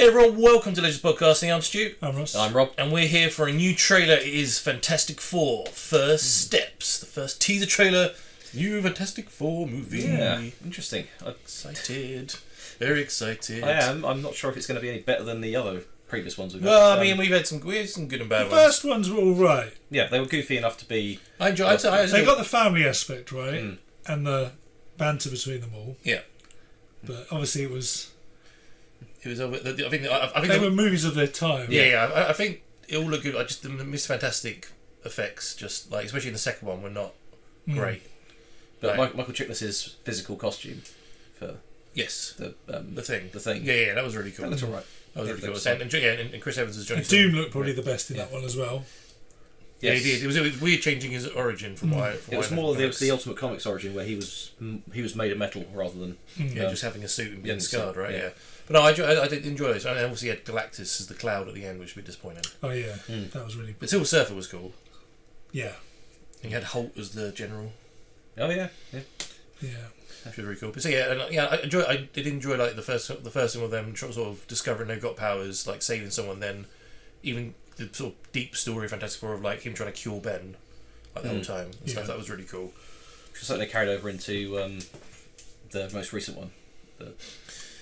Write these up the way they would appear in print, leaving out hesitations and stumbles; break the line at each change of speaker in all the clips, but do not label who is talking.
Hey everyone, welcome to Legends Podcasting. I'm Stu.
I'm Ross.
I'm Rob.
And we're here for a new trailer. It is Fantastic Four First Steps. The first teaser trailer. New Fantastic Four movie.
Yeah, interesting.
Excited. Very excited.
I am. I'm not sure if it's going to be any better than the other previous ones we've got.
Well, I mean, we had some good and bad
The
ones.
first ones were all right.
Yeah, they were goofy enough to be...
I enjoyed it.
They got the family aspect right, and the banter between them all.
Yeah.
But obviously it was...
It was over. I think
they were movies of their time.
Yeah. I think it all looked good. I just the Mr. Fantastic effects, just like especially in the second one, were not great.
But Michael Chiklis's physical costume for
the thing.
The thing.
Yeah, that was really cool.
That looks alright.
That was really cool. And Chris Evans as Johnny.
And Doom looked probably the best in that one as well.
Yeah, he did. It was weird changing his origin from why.
It was more the Ultimate Comics origin where he was made of metal rather than
just having a suit and being scarred, right?
Yeah.
But no, I did enjoy this. And obviously, he had Galactus as the cloud at the end, which was a bit disappointing.
Oh yeah, that was really.
But Silver Surfer was cool.
Yeah.
And you had Holt as the general.
Oh yeah.
Which was really cool. But so I did enjoy like the first one of them sort of discovering they've got powers, like saving someone. Then even the sort of deep story of Fantastic Four of like him trying to cure Ben, like the whole time and stuff. That was really cool.
Just like they carried over into the most recent one. The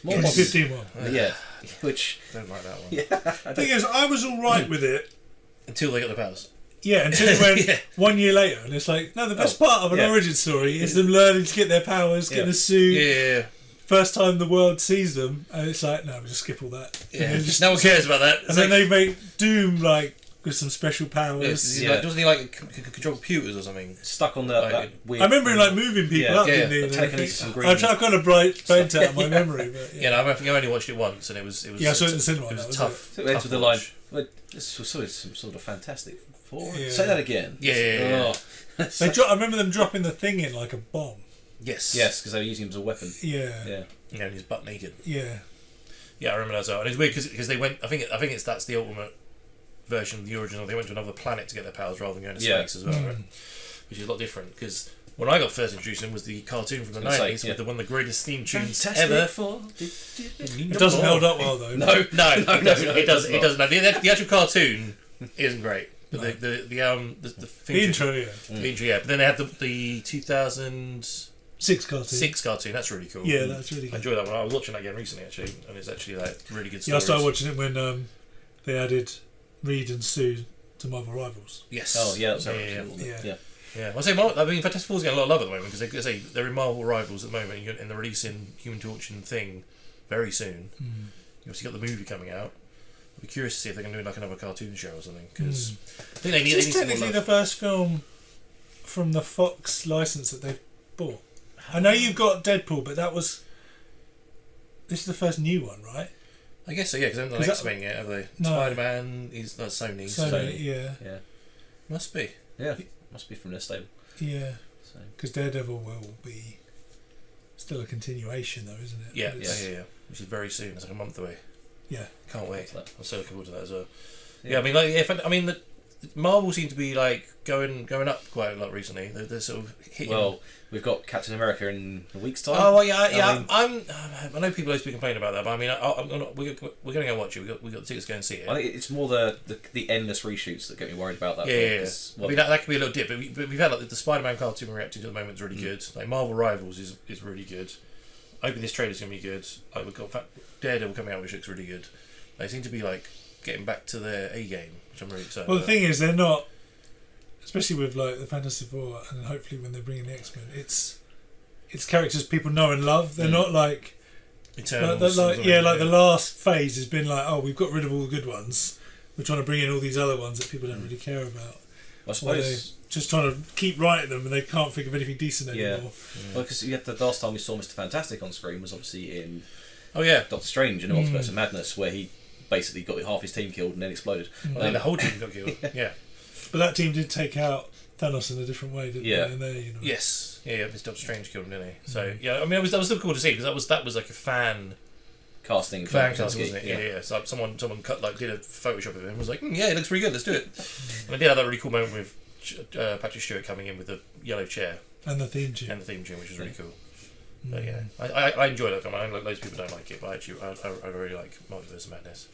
15 one.
Yeah, which
don't like that one.
Yeah,
Thing is, I was all right with it
until they got the powers.
Yeah, until it went 1 year later, and it's like, no, the best part of an origin story is them learning to get their powers, getting a suit.
Yeah.
First time the world sees them, and it's like, no, we'll just skip all that.
Yeah, no one cares about that.
And then they make Doom like with some special powers.
Doesn't he like control computers or something?
Stuck on the weird...
I remember him like moving people up, didn't he? I kind of brain out my memory, but
I think I only watched it once, and it was.
Yeah, I saw it in the cinema.
It was tough.
It ends with the line. This was some sort of Fantastic Four. Yeah. Say that again.
Yeah.
I remember them dropping the thing in like a bomb.
Yes,
because they were using him as a weapon.
Yeah,
and he's butt naked.
Yeah,
I remember that as well. And it's weird because they went. I think that's the ultimate version of the original. They went to another planet to get their powers rather than going to space as well, right? Which is a lot different because when I got first introduced to them was the cartoon from the 90s with one of the greatest theme tunes ever.
It doesn't hold up well though.
No, it doesn't. It doesn't. No, the actual cartoon isn't great. But the
intro,
the intro, But then they had the 2006 cartoon. That's really cool.
Yeah, that's really good.
I enjoyed that one. I was watching that again recently actually, and it's actually like really good stories.
Yeah, I started watching it when they added Reed and Sue to Marvel Rivals.
Yes.
Oh yeah, that's
Yeah. I say, Fantastic Four's getting a lot of love at the moment because they're in Marvel Rivals at the moment, and they're releasing Human Torch and Thing very soon. You obviously got the movie coming out. I'll be curious to see if they're going to do like another cartoon show or something because I think they need.
This is technically the first film from the Fox license that they've bought. I know you've got Deadpool, but this is the first new one, right?
I guess so, yeah, because they haven't done X-Men yet, have they? No. Spider-Man, he's not Sony.
Sony, yeah.
Must be.
Yeah, must be from their stable.
Yeah, because Daredevil will be still a continuation, though, isn't it?
Yeah. Which is very soon. It's like a month away.
Yeah,
can't wait. I'm so looking forward to that as well. Yeah, I mean, the Marvel seem to be like going up quite a lot recently. They're sort of hitting.
Well, we've got Captain America in a week's time.
Oh well, yeah. I know people always be complaining about that, but I mean, we're going to go watch it. We got the tickets to go and see it.
I think it's more the endless reshoots that get me worried about that.
Yeah. I mean, that could be a little dip, but we've had like the Spider-Man cartoon we're reacting to at the moment is really good. Like Marvel Rivals is really good. I hope this trailer's going to be good. Like we've got Daredevil coming out, which looks really good. They seem to be like getting back to their A game, which I'm really excited about.
The thing is, they're not, especially with like the Fantastic Four, and hopefully when they bring in the X-Men, it's characters people know and love. They're not like
Eternals.
The last phase has been like, oh, we've got rid of all the good ones. We're trying to bring in all these other ones that people don't really care about.
I suppose
just trying to keep writing them, and they can't think of anything decent anymore.
Well, because the last time we saw Mr. Fantastic on screen was obviously in Doctor Strange in the Multiverse of Madness, where he basically got half his team killed and then exploded.
The whole team got killed. Yeah.
But that team did take out Thanos in a different way, didn't they? And they,
Yes. Yeah. This Doctor Strange killed him, didn't he? So I mean, that was still cool to see because that was like a fan
casting,
wasn't it? Yeah. So someone did a Photoshop of him and was like, it looks pretty good. Let's do it. And I did have that really cool moment with Patrick Stewart coming in with the yellow chair
and the theme tune,
which was really cool. But yeah, I enjoy that film. I know loads of people don't like it, but actually, I really like Multiverse of Madness.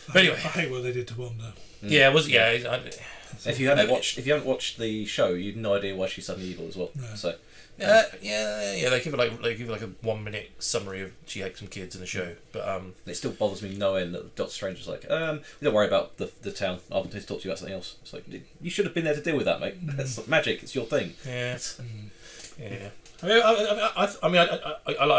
But anyway,
I hate what they did to Wanda.
Yeah, it was
If you haven't watched the show, you've no idea why she's suddenly evil as well.
No.
So
yeah. They give it like a 1 minute summary of she had some kids in the show, but
it still bothers me knowing that Doctor Strange was like, don't worry about the town. I'll talk to you about something else. It's like, you should have been there to deal with that, mate. That's magic. It's your thing.
Yeah. Yeah. I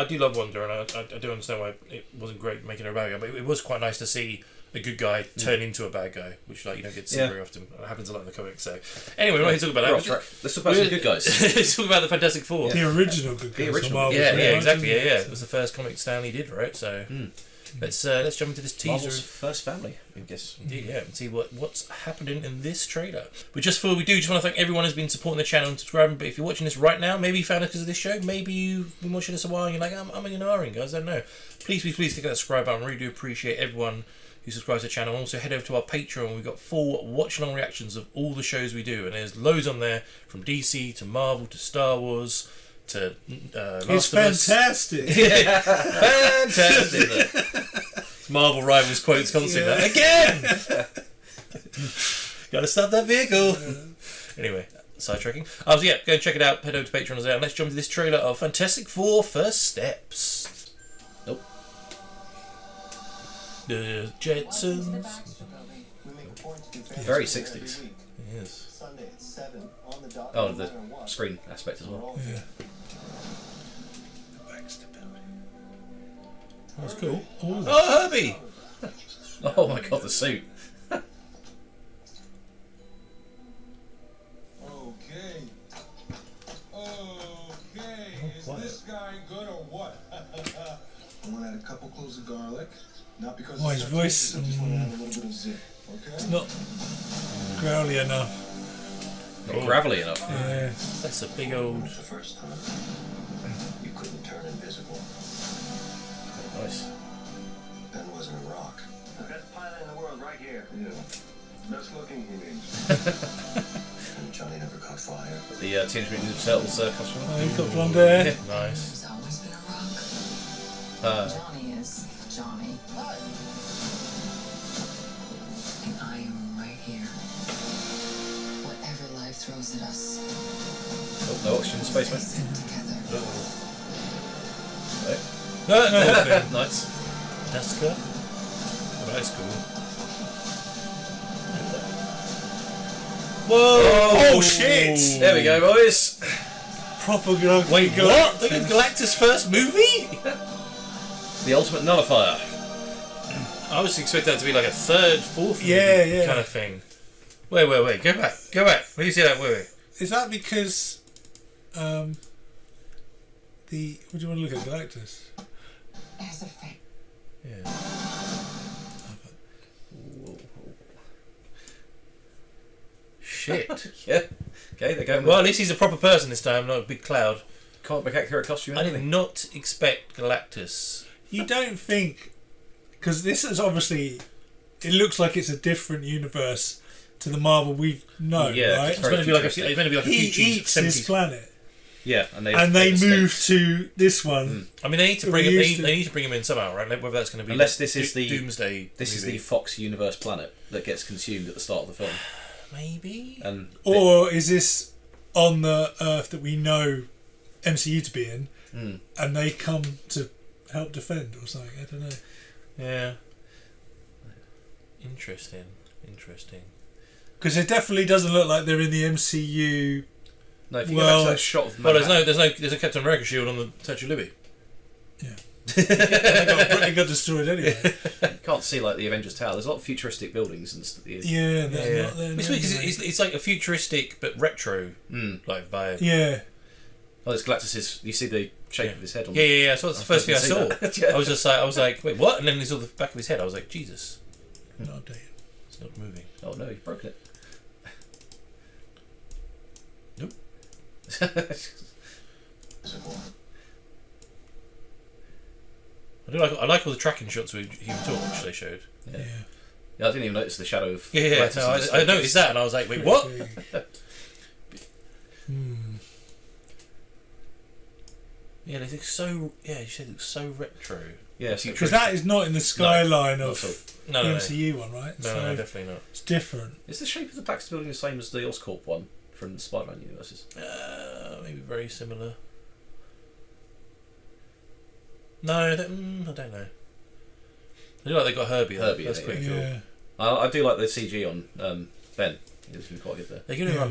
do love Wanda, and I do understand why it wasn't great making her a bad guy, but it was quite nice to see a good guy turn into a bad guy, which you don't get to see very often. It happens a lot in the comics. So anyway, we're not here to talk about that.
Let's talk about some good guys.
Let's talk about the Fantastic Four.
The original good guys.
The original.
Marvel,
Exactly. Yeah. It was the first comic Stanley did, right? So let's jump into this teaser.
Marvel's first family, I guess.
Indeed, yeah, and see what's happening in this trailer. But just before we do, just want to thank everyone who's been supporting the channel and subscribing. But if you're watching this right now, maybe you found it because of this show, maybe you've been watching this a while and you're like, I'm ignoring, guys, I don't know. Please click that subscribe button. I really do appreciate everyone who subscribes to the channel. Also head over to our Patreon. We've got full watch-along reactions of all the shows we do, and there's loads on there, from DC to Marvel to Star Wars to
it's fantastic.
Fantastic. Marvel Rivals quotes constantly. Again! Gotta stop that vehicle. Anyway, sidetracking. So yeah, go and check it out. Head over to Patreon as well. And let's jump to this trailer of Fantastic Four First Steps.
Nope.
The Jetsons.
Very 60s.
Yes.
Oh, the screen aspect as well.
Yeah.
That's cool. Ooh. Oh, Herbie!
Oh my god, the suit.
Okay. Is this guy good or what? I'm gonna add a couple cloves of garlic. Not because
his voice.
I just want to add a little bit of zip. Okay.
It's not growly enough.
Not gravelly enough.
Yeah.
That's a big old.
The first time you couldn't turn invisible.
Nice.
That wasn't a rock.
The best pilot in the world, right here.
Yeah. Best looking, he means. And Johnny never caught fire.
The Teenage Mutant Ninja Turtles costume.
Oh, he's got blonde hair.
Nice.
There's always been a rock. Johnny is Johnny.
Hi.
And I am right here. Whatever life throws at us,
Oh, no oxygen in space, mate.
sit together.
Nice.
Jessica. Oh, that's cool. Whoa!
Oh shit!
There we go, boys.
Proper good.
Wait, what? Look at Galactus' first movie?
The ultimate nullifier.
I was expecting that to be like a third, fourth
Yeah.
kind of thing. Wait. Go back. Let me see that. Wait.
Is that because what do you want to look at Galactus?
As a fact.
Yeah. Shit.
Yeah. Okay, they're going.
Well, at least he's a proper person this time, not a big cloud.
Can't make accurate costume.
I did not expect Galactus.
You don't think, because this is obviously, it looks like it's a different universe to the Marvel we've known,
Yeah,
right?
It's meant to be like a
He
future
eats
70s.
this planet,
Yeah, and they
move
escaped.
to this one.
I mean, they need to bring him. They need to bring him in somehow, right? Like, whether that's going to be
Unless this is the
Doomsday.
This is
movie.
the Fox Universe planet that gets consumed at the start of the film.
Maybe.
And
Or is this on the Earth that we know MCU to be in, and they come to help defend or something? I don't know.
Yeah. Interesting.
Because it definitely doesn't look like they're in the MCU.
no, if you
Well,
go back to that shot of
Well, there's a Captain America shield on the Statue of Liberty.
Yeah. They got destroyed anyway.
you can't see like the Avengers Tower. There's a lot of futuristic buildings and stuff.
Yeah, they're not there.
It's weird 'cause it's like a futuristic but retro like vibe.
Yeah.
Oh, there's Galactus. You see the shape of his head on.
Yeah. So that's the first thing I saw.
Yeah.
I was like, wait, what? And then I saw the back of his head. I was like, Jesus,
Not updated.
it's not moving.
Oh no, he's broken it.
Nope. I like all the tracking shots with Human Torch they showed.
Yeah.
Yeah.
Yeah, I didn't even notice the shadow of.
Yeah.
Galactus
No,
in the
I noticed that and I was like, wait, what? Yeah, they look so. Yeah, you said it looks so retro.
Yeah,
because that is not in the skyline of the
no,
MCU one, right?
No, definitely not.
It's different.
Is the shape of the Baxter Building the same as the Oscorp one from the Spider-Man universes?
Maybe very similar. No, I don't know. I do like they got Herbie. That's quite cool.
Yeah.
I do like the CG on Ben. He's been quite good there.
They're gonna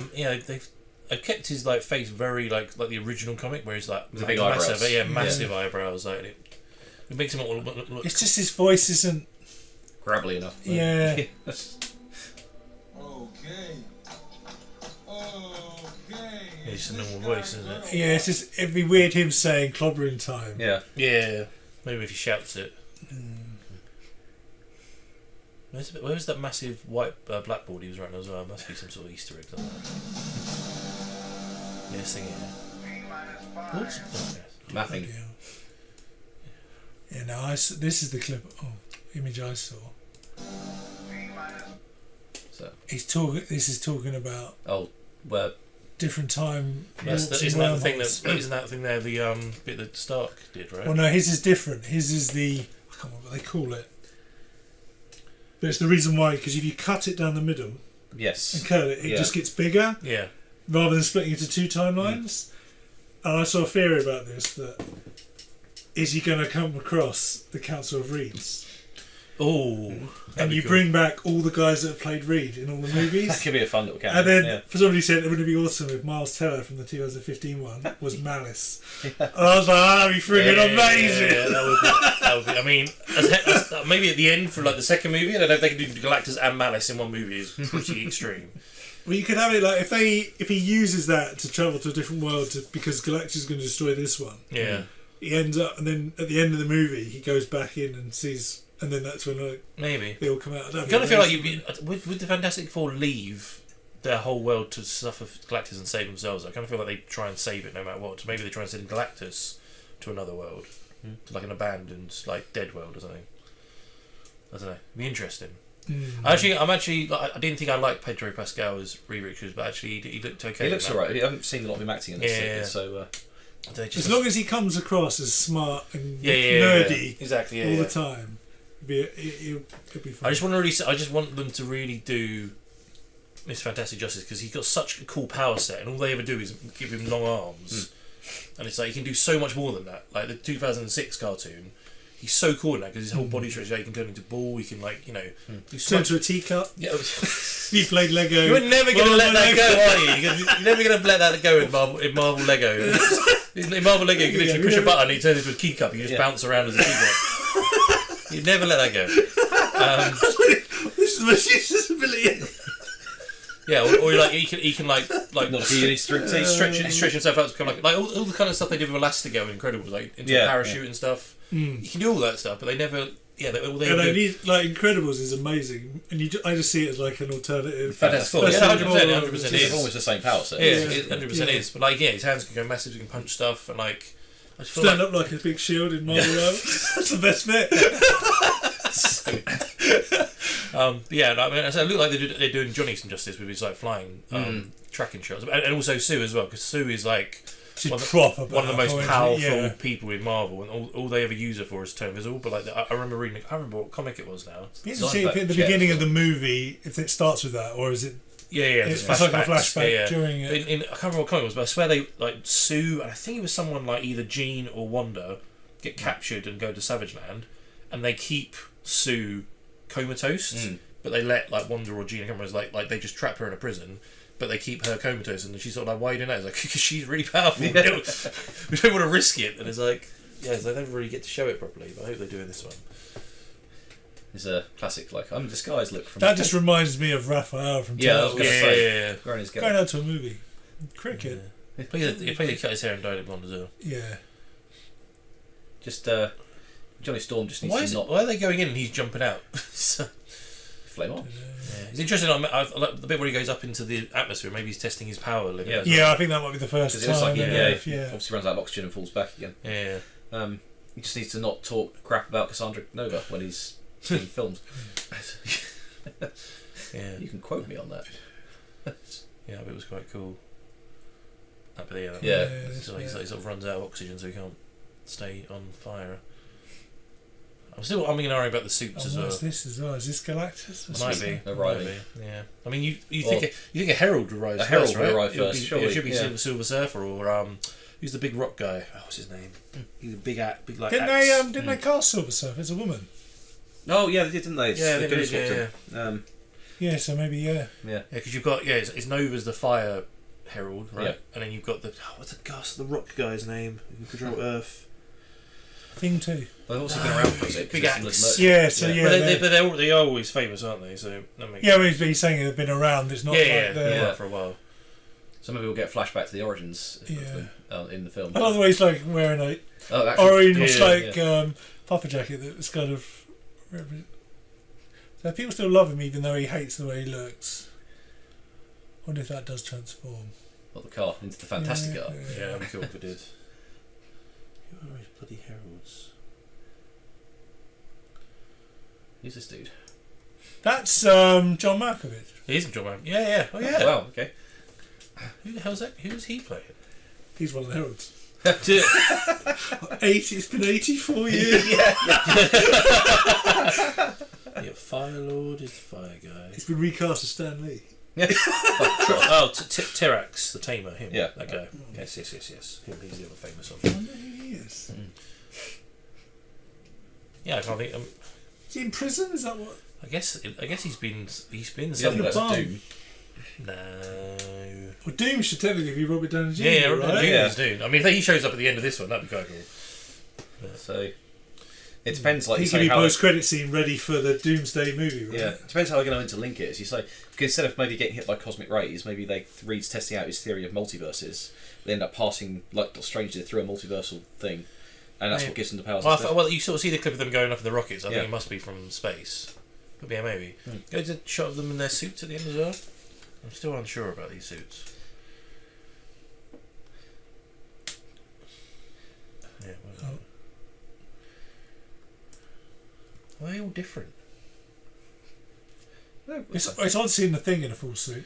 they've kept his like face very like the original comic where he's like
the big eyebrows.
Massive eyebrows. Like it makes him look.
It's just his voice isn't
gravelly enough.
Yeah.
Okay.
It's a normal voice, isn't it?
Yeah, it's just it'd be weird him saying clobbering time.
Yeah.
Yeah. Maybe if he shouts it. Where was that massive white blackboard he was writing as well? Must be some sort of Easter egg. Yes, thing here. Oops.
Nothing.
Yeah, no, this is the clip. Image I saw.
So
he's talking. This is talking about
where
different time.
Isn't that the thing there? The bit that Stark did, right?
Well, no, his is different. His is the I can't remember what they call it. But it's the reason why, because if you cut it down the middle, and curl it, it just gets bigger.
Yeah.
Rather than splitting into two timelines. And I saw a theory about this that is he going to come across the Council of Reeds?
Oh.
And you bring back all the guys that have played Reed in all the movies.
That could be a fun little cameo.
And then somebody said it would be awesome if Miles Teller from the 2015 one was Malice. And I was like, that'd be friggin' amazing.
Yeah, that would be. I mean, maybe at the end for like the second movie, I don't know if they can do Galactus and Malice in one movie is pretty extreme.
Well, you could have it like if he uses that to travel to a different world because Galactus is going to destroy this one.
Yeah.
He ends up, and then at the end of the movie, he goes back in and sees. And then that's when
maybe
they all come out.
I kind of feel like would the Fantastic Four leave their whole world to suffer Galactus and save themselves? I kind of feel like they try and save it no matter what. Maybe they try and send Galactus to another world, to like an abandoned, like dead world or something. I don't know. It'd be interesting. I didn't think I liked Pedro Pascal as Reed Richards, but actually he looked okay.
He looks alright. I haven't seen a lot of him acting in this, so.
As long as he comes across as smart and nerdy,
exactly,
all the time. It'll be fun.
I just want them to really do Mr. Fantastic justice because he's got such a cool power set, and all they ever do is give him long arms, and it's like he can do so much more than that. Like the 2006 cartoon, he's so cool in that because his whole body stretches out. He can turn into a ball. He can
turn into a teacup.
Yeah.
You played Lego.
You're never going to let that go, are you? You're never going to let that go in Marvel Lego. In Marvel Lego, you can literally push a button, he turns into a teacup. You just bounce around as a teacup. You'd never let that go.
This is the most useless ability.
Yeah, or like he can
stretch
himself out to become like all the kind of stuff they did with Elastigirl in Incredibles, like into a parachute and stuff. You can do all that stuff, but they never. Yeah,
like Incredibles is amazing, and I just see it as like an alternative.
Fantastic. 100%
It's
is.
almost the same power set.
Yeah, it 100% is. But his hands can go massive. He can punch stuff, and like. I just feel
stand up like a big shield in Marvel. That's the best bit.
It looked like they're doing Johnny some justice with his like flying tracking shots, and also Sue as well, because Sue is like one of the most powerful people in Marvel, and all they ever use her for is to turn invisible. But like I remember reading, I can't remember what comic it was now.
You can see if at the beginning of the movie if it starts with that, or is it?
It's
like a flashback during it.
I can't remember what comic it was, but I swear they like Sue, and I think it was someone like either Jean or Wanda get captured and go to Savage Land, and they keep Sue comatose, but they let like Wanda or Jean, I can't remember, like they just trap her in a prison, but they keep her comatose, and she's sort of like, why are you doing that? It's like, because she's really powerful. We don't want to risk it, and it's like, they don't really get to show it properly, but I hope they're doing this one.
It's a classic, like, I'm disguised look from...
That just reminds me of Raphael from
I was going to say.
Going out to a movie. Cricket.
He played cut his hair and dyed it blonde as well.
Yeah.
Just, Johnny Storm just needs to not...
Why are they going in and he's jumping out?
Flame on.
Yeah. It's interesting, I like the bit where he goes up into the atmosphere, maybe he's testing his power limit.
Yeah, I think that might be the first time.
Obviously runs out of oxygen and falls back again.
Yeah.
He just needs to not talk crap about Cassandra Nova when he's being filmed. You can quote me on that.
Yeah, it was quite cool. He sort of runs out of oxygen, so he can't stay on fire. I'm still umming and ahhing about the suits as well.
What's this as well? Is this Galactus?
Might be.
Arriving.
Yeah. I mean, you think a Herald would arrive
A
first,
Herald
right?
would arrive first, surely.
It should be
Yeah.
Silver Surfer or who's the big rock guy? Oh, what's his name? He's a big like.
Didn't they cast Silver Surfer as a woman?
Oh yeah, they did, didn't they?
Yeah, they
They
did.
swapped
Yeah.
him.
Yeah, so maybe
Yeah.
Yeah, because you've got it's Nova's the Fire Herald, right?
Yeah.
And then you've got what's the rock guy's name? Who can control Earth?
Thing 2.
They've also been around for a bit.
Big
'cause
axe.
it's merch.
Yeah, so
Yeah.
yeah.
But they are always famous, aren't they? So that makes
Yeah, but he's saying they've been around. It's not
yeah,
they're...
for a while.
So maybe we'll get a flashback to the origins of
Yeah.
them, in the film.
I love the way he's like wearing a
Oh, actually,
orange puffer jacket that's kind of. So people still love him even though he hates the way he looks. I wonder if that does transform.
Not the car, into the Fantastic car.
Yeah, that'd be cool if it did. Who are these bloody heralds?
Who's this dude?
That's John Malkovich.
He is John Wayne. Yeah. Oh yeah.
Wow, okay.
Who the hell's that? Who's he playing?
He's one of the heralds.
Yeah.
It's been 84 years.
Fire Lord is the fire guy.
He's been recast as Stan Lee.
Tyrax, the Tamer, him.
Yeah.
That guy. Yes. Him, he's the other famous one.
I wonder who he is.
Yeah, I can't think.
Is he in prison? Is that what?
I guess he's been
Yeah,
something.
that's
Bomb.
Doom.
No.
Well, Doom should technically be Robert Downey Jr.
Yeah,
right?
Doom
Yeah.
is Doom. I mean, if he shows up at the end of this one, that'd be quite cool.
So it depends, like
He
you
could
say,
be
how
post-credit scene ready for the Doomsday movie, right?
it depends how they're going to interlink it. As you say, because instead of maybe getting hit by cosmic rays, maybe Reed's testing out his theory of multiverses. They end up passing, like Doctor Strange did, through a multiversal thing, and that's what gives them the powers.
Well, you sort of see the clip of them going up in the rockets. I think
Yeah.
it must be from space. But yeah, maybe. Go to a shot of them in their suits at the end as well. I'm still unsure about these suits. Yeah. Are they all different?
It's odd seeing the Thing in a full suit.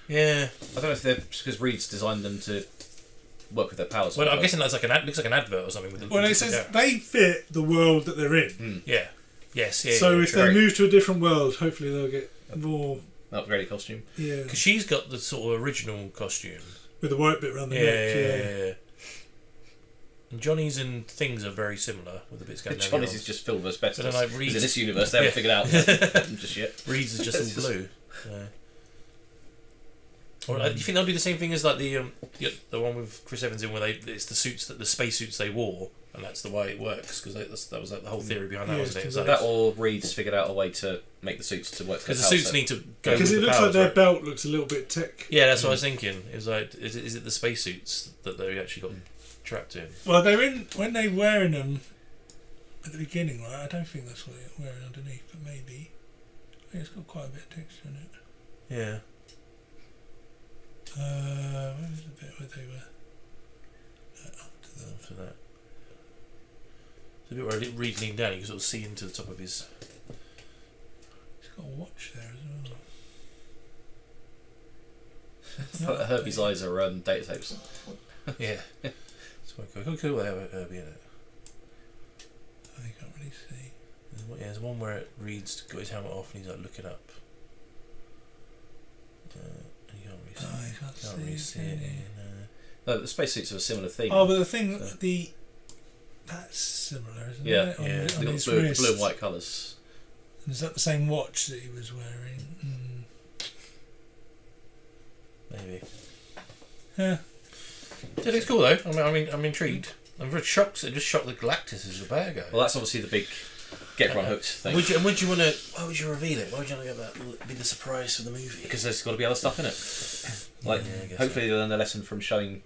Yeah.
I don't know if they're because Reed's designed them to work with their powers.
Well, I'm guessing that's like looks like an advert or something. With the,
Well, it says they fit the world that they're in.
Yeah. Yes. Yeah.
So if
sure.
they move to a different world, hopefully they'll get more.
upgraded costume.
Yeah.
Because she's got the sort of original costume.
With the white bit around the neck.
Yeah. And Johnny's and Things are very similar with the bits going down.
Johnny's is just filled with asbestos.
But then, like,
Because in this universe, they haven't figured out just yet.
Reed's is just all blue. Yeah. Or, do you think they'll do the same thing as like the one with Chris Evans in where it's the suits the space suits they wore, and that's the way it works because that was like the whole theory behind that, wasn't it?
So that or Reed's figured out a way to make the suits to work.
Because the suits need to go.
Because it
with the
looks
powers,
like their
right?
belt looks a little bit tech.
Yeah, that's what I was thinking. It was like, is it the spacesuits that they actually got trapped in?
Well, they're in when they're wearing them at the beginning, right? I don't think that's what they're wearing underneath, but maybe. I think it's got quite a bit of texture in it.
Yeah.
Where was the bit where they were?
After that. The bit where Reed leaned down, you can sort of see into the top of his.
He's got a watch there as
So Herbie's eyes are data tapes.
Yeah. It's quite cool. How cool they have Herbie in it.
I can't really see.
There's one where Reed's got his helmet off and he's like looking up. And you can't really see it.
No, the spacesuits are a similar thing.
Oh, but the thing, that's similar, isn't
Yeah,
it? On
yeah.
the- on
They've
his
got blue
wrist.
and white colours.
And is that the same watch that he was wearing?
Maybe.
Yeah.
It looks cool though. I'm intrigued. I'm very shocked. Just shocked that Galactus is the bad guy.
Well, that's obviously the big get everyone hooked thing.
Would you want to? Why would you reveal it? Why would you want to get that? Be the surprise for the movie?
Because there's got to be other stuff in it. Like,
Yeah, I guess
hopefully they learn their lesson from showing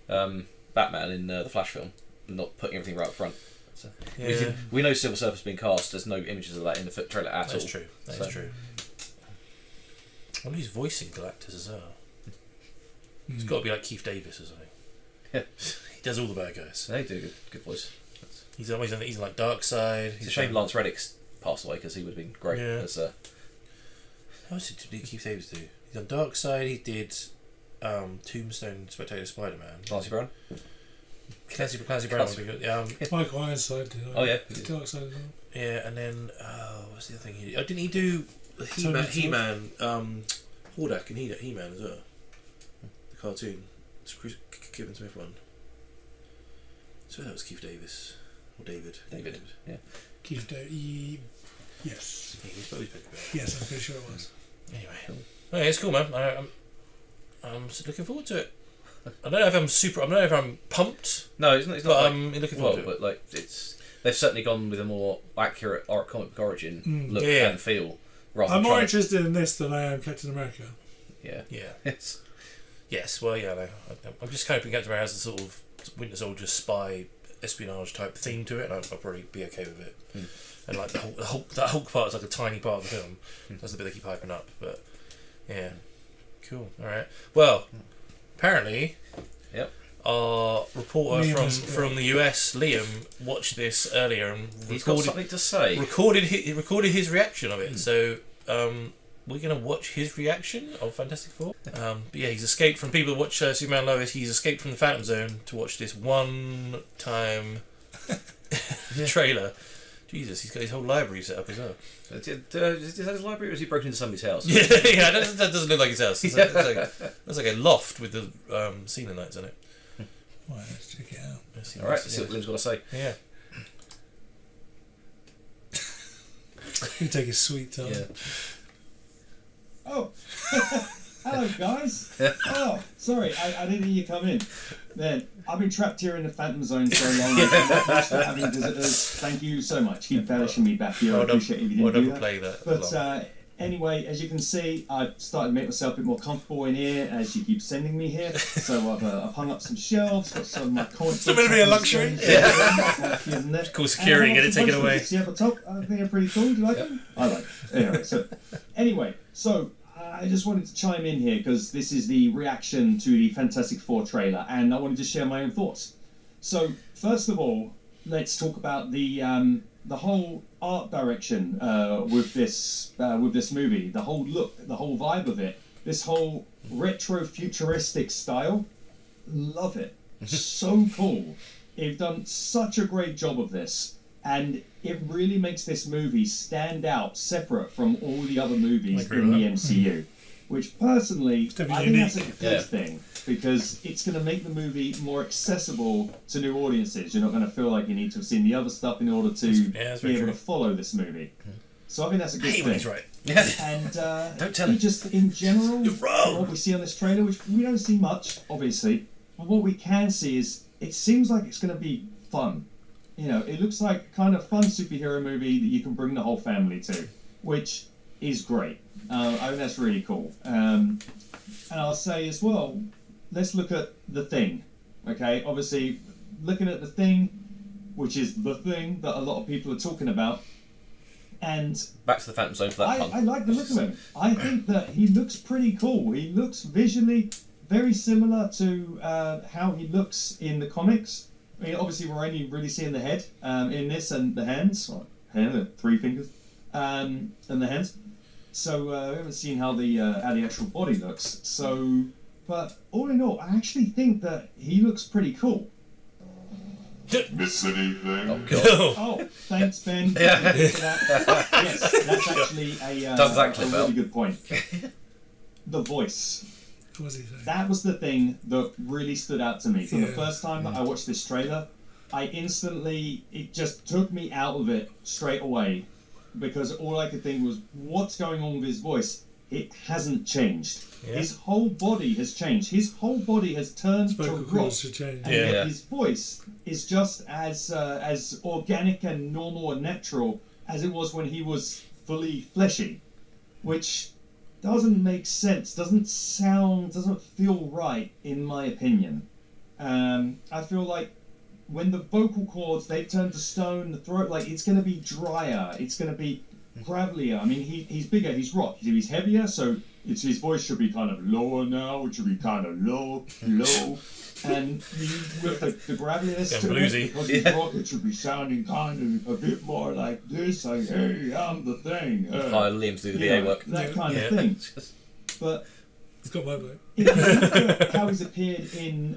Batman in the Flash film, and not putting everything right up front. So,
Yeah.
we know Silver Surfer's been cast. There's no images of that in the trailer at all.
That's true. That's
So-
true. I wonder who's voicing Galactus as well. It's got to be like Keith Davis or something.
Yeah.
He does all the bad guys.
They do a good voice.
He's always he's in like Dark Side.
It's a shame Lance Reddick's passed away because he would have been great
Yeah.
as
How else did Keith Davis do? He's on Dark Side. He did Tombstone, Spectator Spider-Man.
Clancy Brown.
Clancy Brown would be good.
Michael Ironside did.
Oh, yeah.
Dark Side as well.
Yeah, and then what's the other thing he did? Oh, didn't he do
Tony
He-Man, Hordak and He-Man as well? The cartoon. It's Kevin Smith one. So that was Keith Davis. Or David.
Yeah.
Keith yes.
Yeah, he's probably been good.
Yes, I'm pretty sure it was.
Anyway. Okay, it's cool, man. I'm looking forward to it. I don't know if I'm pumped.
No, it's not.
But I'm looking forward to it.
But like, they've certainly gone with a more accurate comic book origin look and feel.
I'm more interested in this than I am Captain America.
Yeah.
Yes. Yes. Well, yeah. No, I'm just hoping Captain America has a sort of Winter Soldier spy espionage type theme to it, and I'll probably be okay with it. And like that Hulk part is like a tiny part of the film. That's the bit they keep hyping up. But yeah, cool. All right. Well, apparently, our reporter from the US, Liam, watched this earlier and
he's got something to say.
Recorded his reaction of it. So we're gonna watch his reaction of Fantastic Four. But yeah, he's escaped from people who watch Superman Lois. He's escaped from the Phantom Zone to watch this one-time trailer. Jesus, he's got his whole library set up as well.
Is that his library, or is he broken into somebody's house?
Yeah, that doesn't look like his house. That's like a loft with the ceiling lights on it.
Well, let's check it out.
All right, let's see what Liam's got to say.
Yeah.
You take his sweet time.
Yeah.
Oh, hello guys. Oh, sorry, I didn't hear you come in. Man, I've been trapped here in the Phantom Zone so long. I'm used to having visitors. Thank you so much. Keep banishing me back here. I appreciate if you didn't do that. But anyway, as you can see, I've started to make myself a bit more comfortable in here as you keep sending me here. So I've hung up some shelves, got some of my coins.
It's a bit of a luxury.
Yeah.
Cool security, get it taken away.
See at the top? I think they're pretty cool. Do you like them? I like them. Anyway, so I just wanted to chime in here because this is the reaction to the Fantastic Four trailer, and I wanted to share my own thoughts. So first of all, let's talk about the whole art direction with this movie, the whole look, the whole vibe of it, this whole retro futuristic style. Love it. So cool. They've done such a great job of this. And it really makes this movie stand out separate from all the other movies in the MCU. Which personally, I think that's a good thing. Because it's going to make the movie more accessible to new audiences. You're not going to feel like you need to have seen the other stuff in order to be able to follow this movie. So I think that's a good thing.
He's right.
And
don't tell him.
Just in general, what we see on this trailer, which we don't see much, obviously, but what we can see is it seems like it's going to be fun. You know, it looks like kind of fun superhero movie that you can bring the whole family to, which is great. I think that's really cool. And I'll say as well, let's look at The Thing. Okay, obviously, looking at The Thing, which is the thing that a lot of people are talking about, and
back to the Phantom Zone for that pun.
I like the look of him. I think that he looks pretty cool. He looks visually very similar to how he looks in the comics. I mean, obviously, we're only really seeing the head in this and the hands, three fingers, and the hands. So we haven't seen how the actual body looks. So, but all in all, I actually think that he looks pretty cool.
Miss anything?
Oh, God.
Oh, thanks, Ben. Yes, that's actually a really good point. The voice.
What was he saying?
That was the thing that really stood out to me. From the first time that I watched this trailer, it just took me out of it straight away. Because all I could think was, what's going on with his voice? It hasn't changed. Yeah. His whole body has changed. His whole body has turned to rock. And yet his voice is just as organic and normal and natural as it was when he was fully fleshy. Which doesn't make sense, doesn't feel right, in my opinion. I feel like when the vocal cords, they turn to stone, the throat, like, it's going to be drier, it's going to be gravelier. I mean, he's bigger, he's rock, he's heavier, so his voice should be kind of lower now, it should be kind of low, and with the graveliness to it, because he's rock, it should be sounding kind of a bit more like this, like, hey, I'm the thing.
Liam's do the VA work.
That kind of thing. But
He's got my vote.
If you look at how he's appeared in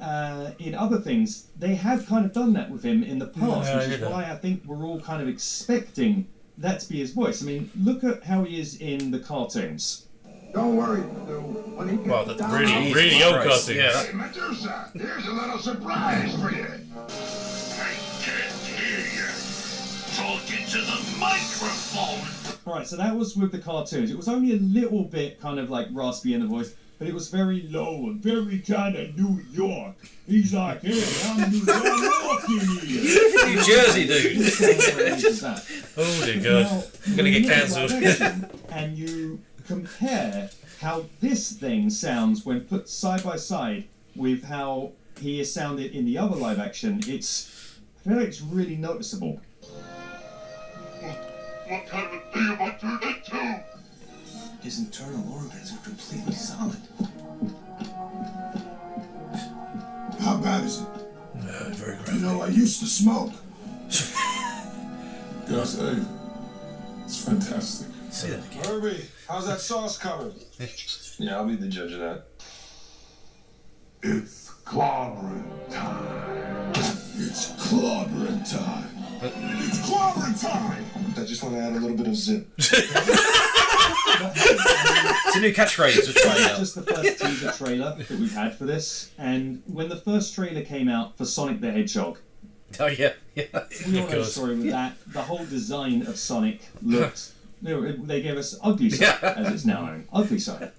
other things, they have kind of done that with him in the past, which is why I think we're all kind of expecting that to be his voice. I mean, look at how he is in the cartoons.
Don't worry, Stu. When he gets
Well, the
down,
really old cartoons.
Yeah.
Hey, Medusa, here's a little surprise for you.
I can't hear you. Talking to the microphone.
Alright, so that was with the cartoons. It was only a little bit kind of like raspy in the voice, but it was very low and very kind of New York. He's like, hey, I'm New York in here.
New Jersey dude.
Oh dear God. I'm going to get cancelled.
And you compare how this thing sounds when put side by side with how he is sounded in the other live action, I feel like it's really noticeable.
What kind of thing am I turning into?
His internal organs are completely solid. How bad is it?
Very
You
graphic.
know, I used to smoke. Gotta say, it's fantastic.
Say that again.
Herbie, how's that sauce coming? Yeah, I'll be the judge of that. It's clobbering time. It's clobbering time. It's clobbering time! I just want to add a little bit of zip.
It's a new catchphrase we're trying out.
Just the first teaser trailer that we've had for this, and when the first trailer came out for Sonic the Hedgehog,
Oh yeah, yeah.
we all know the story with that. The whole design of Sonic looked. They gave us Ugly Sonic, as it's now known, Ugly Sonic.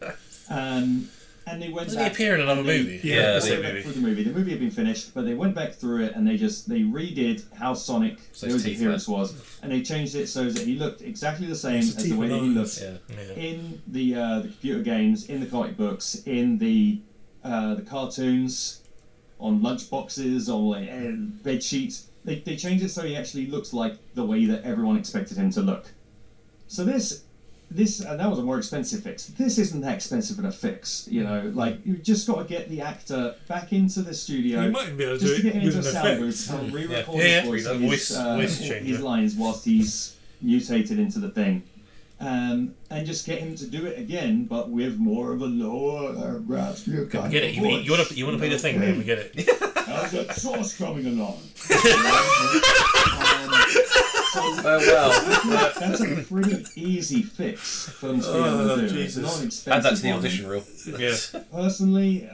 And they went
Doesn't he
back.
appear in another movie?
Yeah,
the
They
same
went back
movie.
through the movie. The movie had been finished, but they went back through it and they redid how Sonic
So
the
his
OG
teeth
Heroes was, and they changed it so that he looked exactly the same
His
as
teeth
the way
were
that he
nice.
looked
Yeah.
in the computer games, in the comic books, in the cartoons, on lunchboxes, on like, bed sheets. They changed it so he actually looks like the way that everyone expected him to look. So this and that was a more expensive fix. This isn't that expensive of a fix, you know. Like you just got to get the actor back into the studio.
You might even be able to
Just
do
to get
it
him
with
into
an
a sound
effect.
booth and re-record
Yeah.
his
Yeah,
voice,
voice
his
changer.
lines whilst he's mutated into the thing, and just get him to do it again, but with more of a lower raspy kind
We get it.
of
You want
voice.
to play the thing, man. We get it.
How's that sauce coming along?
So
well.
that's a pretty easy fix for them to be able to do. It's not an expensive
Add that to the
one.
audition reel.
Yeah.
Personally,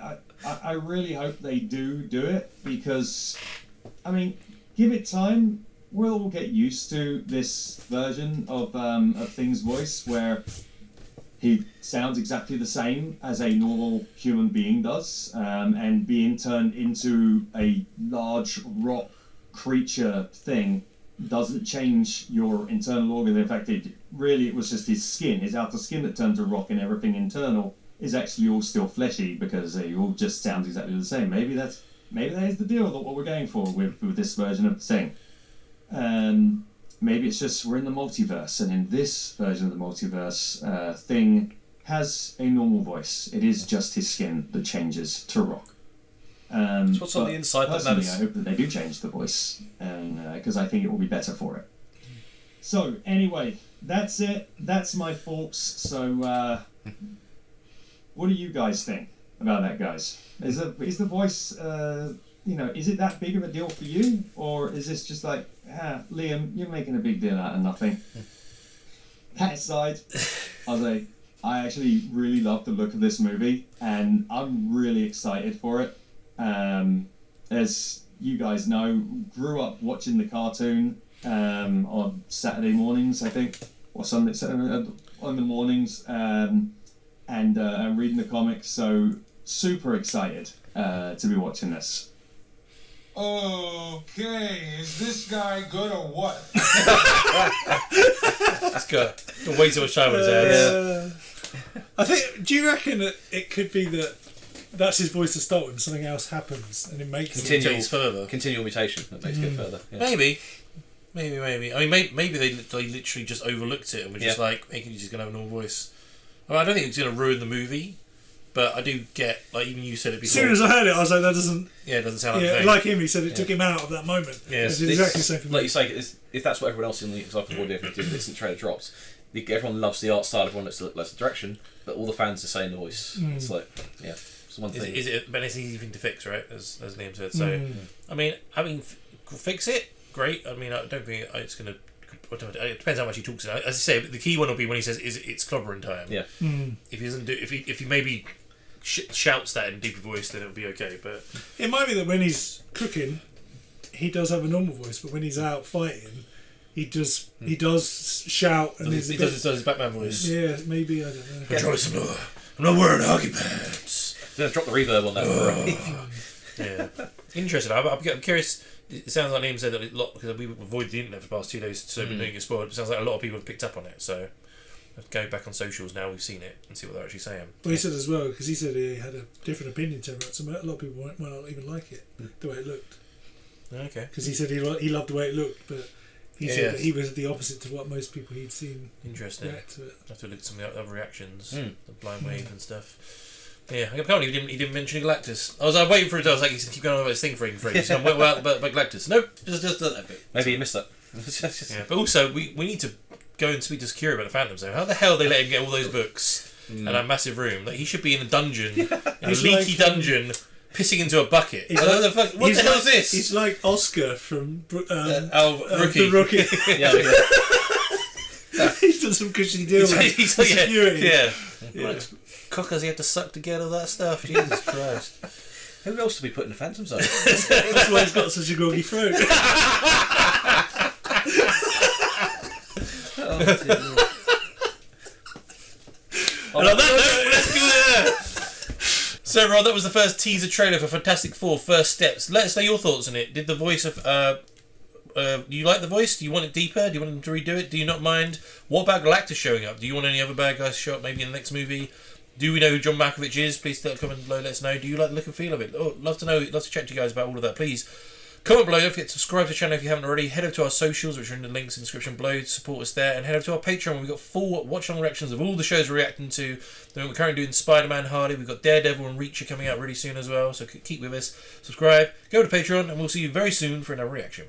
I really hope they do it because, I mean, give it time. We'll all get used to this version of Thing's voice where he sounds exactly the same as a normal human being does, and being turned into a large rock creature thing doesn't change your internal organ. In fact, it was just his skin, his outer skin that turned to rock, and everything internal is actually all still fleshy because they all just sound exactly the same. Maybe that is the deal, that what we're going for with this version of the thing. Maybe it's just we're in the multiverse, and in this version of the multiverse, Thing has a normal voice. It is just his skin that changes to rock.
It's what's on
but
the inside that
personally,
matters.
I hope that they do change the voice, because I think it will be better for it. So anyway, that's it. That's my thoughts. So, what do you guys think about that, guys? Is the voice, is it that big of a deal for you, or is this just like, Liam, you're making a big deal out of nothing? That aside, I actually really love the look of this movie, and I'm really excited for it. As you guys know, grew up watching the cartoon on Saturday mornings, I think, or Saturday on the mornings, and reading the comics. So super excited to be watching this.
Okay, is this guy good or what?
It's got way too much time on his hands.
I think. Do you reckon that it could be that that's his voice to start with, and something else happens, and it makes it
Continues further.
Continual mutation that makes it go further. Yeah.
Maybe. I mean, maybe they literally just overlooked it and were just like, hey, he's just going to have a normal voice. I mean, I don't think it's going to ruin the movie, but I do get, like, even you said it
As
before.
soon as I heard it, I was like, that doesn't.
Yeah, it doesn't sound like a
Yeah,
thing.
like him, he said it took him out of that moment.
Yes.
It's exactly the same for me.
Like you say, if that's what everyone else in the example of audio did, this trailer drops. everyone loves the art style, everyone loves the direction, but all the fans are saying the voice. It's like, yeah, it's one thing.
But it's an easy thing to fix, right? As Liam said. So, I mean, fix it. Great. I mean, I don't think it's going to. It depends how much he talks. As I say, the key one will be when he says, it's clobbering time?"
Yeah.
If he doesn't do, if he maybe shouts that in a deeper voice, then it'll be okay. But
it might be that when he's cooking, he does have a normal voice, but when he's out fighting, he does shout and
he does his Batman voice.
Yeah, maybe, I don't know.
Joyce, I'm not wearing hockey pads.
Gonna drop the reverb on that.
Yeah, interesting. I'm curious. It sounds like Liam said that a lot, because we've avoided the internet for the past 2 days, so we've been doing it spoiled. It sounds like a lot of people have picked up on it. So let's go back on socials now. We've seen it and see what they're actually saying.
Well, he said as well, because he said he had a different opinion to it. So a lot of people might not even like it the way it looked.
Okay.
Because he said he loved the way it looked, but he said that he was the opposite to what most people he'd seen.
Interesting.
React to it.
I have to look at some of the other reactions, the blind wave and stuff. Yeah, apparently he didn't mention Galactus. I was waiting for it. I was like, he's keep going on about his thing for ages. I'm waiting about Galactus. Nope, just that bit.
Maybe you missed that.
Yeah, but also we need to go and speak to Secure about the Phantom Zone. How the hell they let him get all those books and that massive room? Like, he should be in a dungeon, in a leaky dungeon, pissing into a bucket. What the hell is this?
He's like Oscar from
Rookie.
The Rookie.
Yeah.
He's done some cushy deal with security.
Yeah. Cockers he had to suck to get all that stuff. Jesus Christ.
Who else to be put in the Phantom Zone?
That's why he's got such a groggy throat.
And on that note, let's go there. So everyone, that was the first teaser trailer for Fantastic Four: First Steps. Let us know your thoughts on it. Did the voice of do you like the voice? Do you want it deeper? Do you want them to redo it? Do you not mind? What about Galactus showing up? Do you want any other bad guys to show up maybe in the next movie? Do we know who John Malkovich is? Please comment below, let us know. Do you like the look and feel of it? Oh, love to know. Love to chat to you guys about all of that. Please comment below. Don't forget to subscribe to the channel if you haven't already. Head over to our socials, which are in the links in the description below, to support us there. And head over to our Patreon, where we've got full watch-along reactions of all the shows we're reacting to. We're currently doing Spider-Man, Hardy. We've got Daredevil and Reacher coming out really soon as well. So keep with us. Subscribe. Go to Patreon, and we'll see you very soon for another reaction.